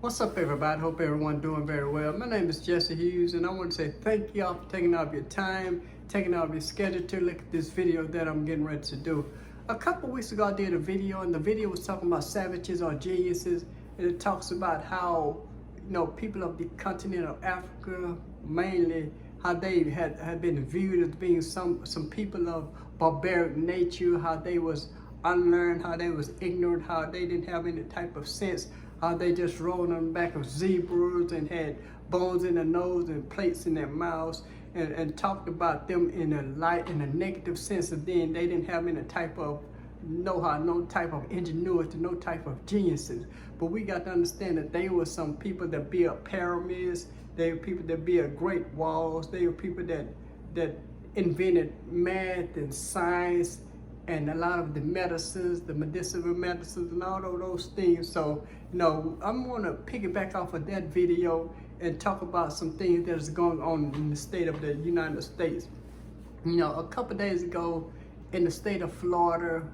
What's up, everybody? Hope everyone doing very well. My name is Jesse Hughes, and I want to say thank y'all for taking out your time, taking out your schedule to look at this video that I'm getting ready to do. A couple weeks ago, I did a video, and the video was talking about savages or geniuses, and it talks about how, people of the continent of Africa, mainly, how they had been viewed as being some people of barbaric nature, how they was unlearned, how they was ignorant, how they didn't have any type of sense, how they just rolled on the back of zebras and had bones in their nose and plates in their mouths, and talked about them in a negative sense of then they didn't have any type of know-how, no type of ingenuity, no type of geniuses. But we got to understand that they were some people that built pyramids, they were people that built great walls, they were people that invented math and science and a lot of the medicines, the medicinal medicines and all of those things. So, I'm gonna piggyback off of that video and talk about some things that is going on in the state of the United States. A couple days ago in the state of Florida,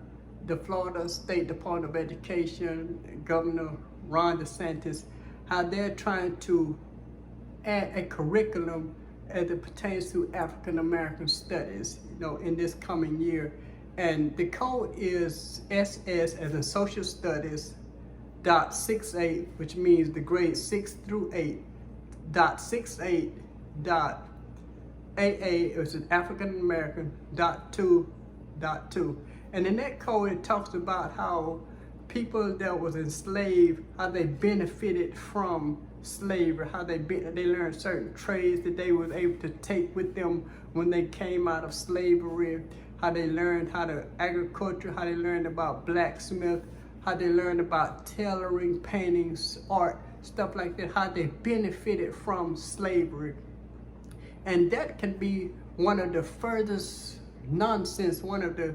the Florida State Department of Education, Governor Ron DeSantis, how they're trying to add a curriculum as it pertains to African American studies, in this coming year. And the code is SS as in Social Studies .68, which means the grade 6 through 8, .68, AA, which is African American, .2. And in that code, it talks about how people that was enslaved, how they benefited from slavery, how they learned certain trades that they was able to take with them when they came out of slavery, how they learned how to agriculture, how they learned about blacksmith, how they learned about tailoring, paintings, art, stuff like that, how they benefited from slavery. And that can be one of the furthest nonsense, one of the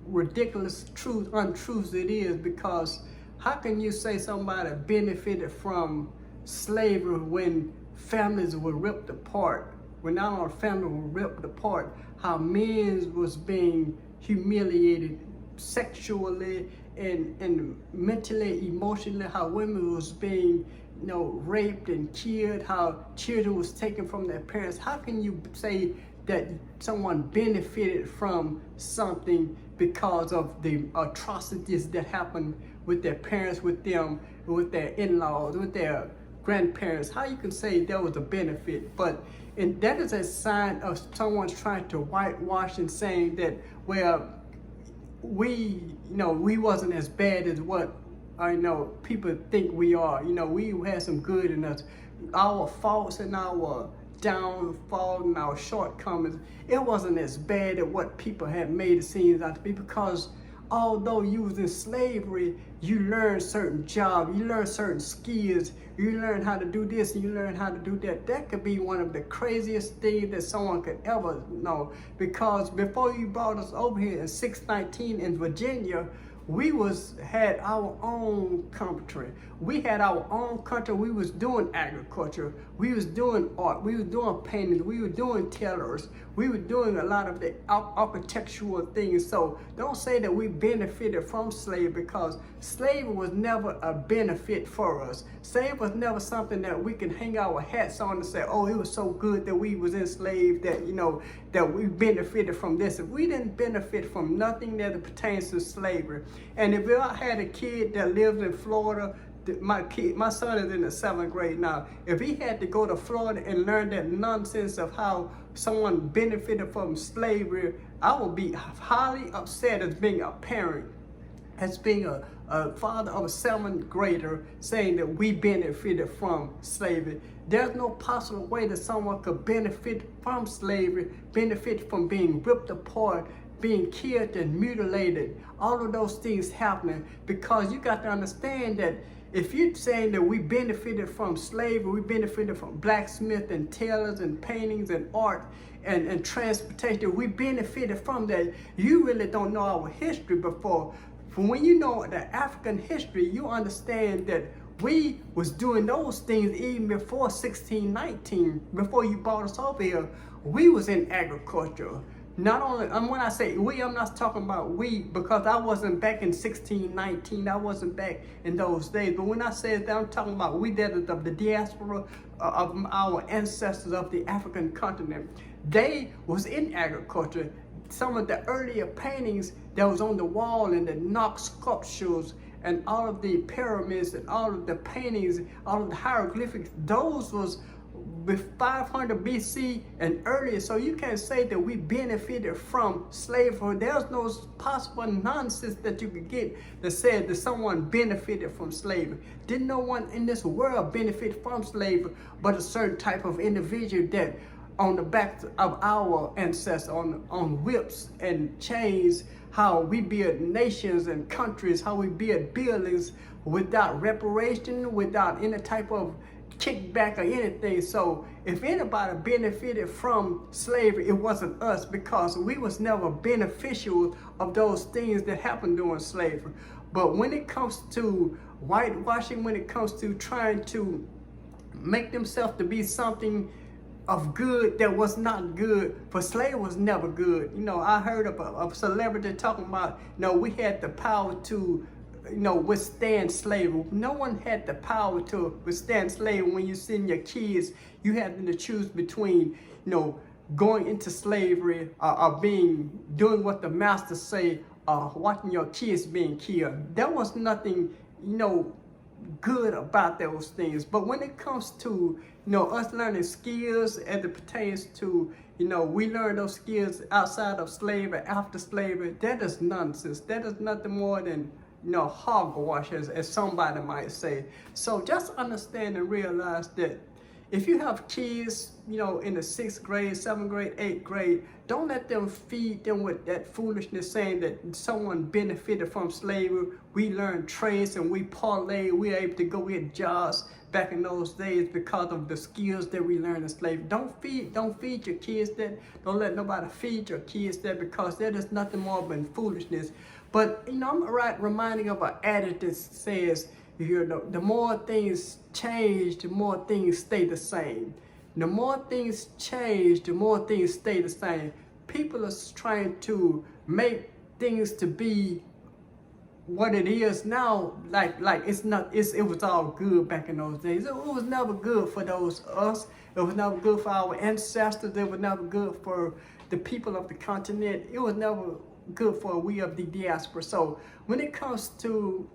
ridiculous untruths it is, because how can you say somebody benefited from slavery when families were ripped apart? When not all families were ripped apart, how men was being humiliated sexually and mentally, emotionally, how women was being, raped and killed, how children was taken from their parents. How can you say that someone benefited from something because of the atrocities that happened with their parents, with them, with their in-laws, with their grandparents? How you can say there was a benefit? And that is a sign of someone's trying to whitewash and saying that, well, we wasn't as bad as what people think we are. We had some good in us. Our faults and our downfall and our shortcomings, it wasn't as bad as what people had made it seem out to be, because although you was in slavery, you learned certain jobs, you learned certain skills, you learned how to do this and you learned how to do that. That could be one of the craziest things that someone could ever know, because before you brought us over here in 619 in Virginia, we had our own country. We had our own country. We was doing agriculture. We was doing art. We was doing paintings. We were doing tailors. We were doing a lot of the architectural things. So don't say that we benefited from slavery, because slavery was never a benefit for us. Slavery was never something that we can hang our hats on and say, oh, it was so good that we was enslaved, that, that we benefited from this. If we didn't benefit from nothing that pertains to slavery. And if I had a kid that lives in Florida, my son is in the 7th grade now. If he had to go to Florida and learn that nonsense of how someone benefited from slavery, I would be highly upset as being a parent, as being a father of a 7th grader, saying that we benefited from slavery. There's no possible way that someone could benefit from slavery, benefit from being ripped apart, being killed and mutilated, all of those things happening, because you got to understand that if you're saying that we benefited from slavery, we benefited from blacksmith and tailors and paintings and art and transportation, we benefited from that, you really don't know our history before. When you know the African history, you understand that we was doing those things even before 1619, before you brought us over here. We was in agriculture. Not only, and when I say we, I'm not talking about we, because I wasn't back in 1619. I wasn't back in those days. But when I say that, I'm talking about we that is of the diaspora, of our ancestors of the African continent. They was in agriculture. Some of the earlier paintings that was on the wall and the Knox sculptures and all of the pyramids and all of the paintings, all of the hieroglyphics, those was with 500 BC and earlier. So you can't say that we benefited from slavery. There's no possible nonsense that you could get that said that someone benefited from slavery. Didn't no one in this world benefit from slavery but a certain type of individual that on the back of our ancestors, on whips and chains, how we build nations and countries, how we build buildings without reparation, without any type of kickback or anything. So if anybody benefited from slavery, it wasn't us, because we was never beneficial of those things that happened during slavery. But when it comes to whitewashing, when it comes to trying to make themselves to be something of good that was not good, for slavery was never good. You know, I heard of a celebrity talking about, you know, we had the power to, you know, withstand slavery. No one had the power to withstand slavery. When you send your kids, you had them to choose between, you know, going into slavery or doing what the master say, watching your kids being killed. There was nothing, you know, good about those things. But when it comes to, you know, us learning skills as it pertains to, you know, we learn those skills outside of slavery, after slavery, that is nonsense. That is nothing more than, you know, hogwash, as somebody might say. So just understand and realize that if you have kids, you know, in the 6th grade, 7th grade, 8th grade, don't let them feed them with that foolishness saying that someone benefited from slavery. We learned trades and we parlay, we were able to go get jobs back in those days because of the skills that we learned in slavery. Don't feed your kids that. Don't let nobody feed your kids that, because that is nothing more than foolishness. But, you know, I'm reminding of an adage that says, you know, the more things change, the more things stay the same. The more things change, the more things stay the same. People are trying to make things to be what it is now, like it's not. It was all good back in those days. It was never good for us. It was never good for our ancestors. It was never good for the people of the continent. It was never good for we of the diaspora. So when it comes to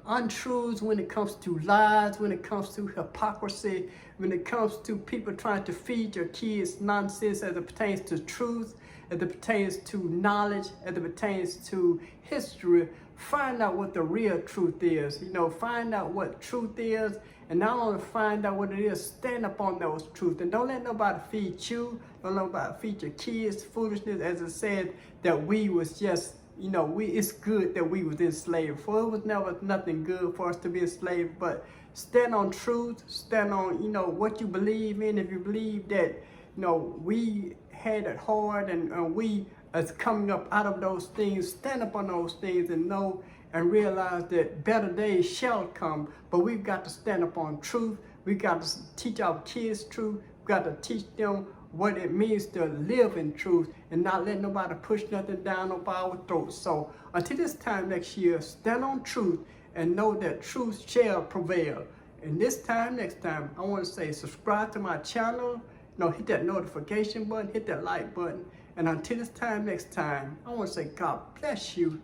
untruths, when it comes to lies, when it comes to hypocrisy, when it comes to people trying to feed your kids nonsense as it pertains to truth, as it pertains to knowledge, as it pertains to history, find out what the real truth is. You know, find out what truth is, and not only find out what it is, stand up on those truths. And don't let nobody feed you, don't let nobody feed your kids foolishness, as it said that we was just, you know, it's good that we was enslaved. For it was never nothing good for us to be enslaved. But stand on truth, stand on, you know, what you believe in. If you believe that, you know, we had it hard and we as coming up out of those things, stand up on those things and know and realize that better days shall come. But we've got to stand up on truth. We got to teach our kids truth. We've got to teach them what it means to live in truth and not let nobody push nothing down on our throats. So until this time next year, stand on truth and know that truth shall prevail. And this time next time, I want to say subscribe to my channel, you know, hit that notification button, hit that like button. And until this time next time, I want to say God bless you,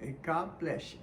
and God bless you.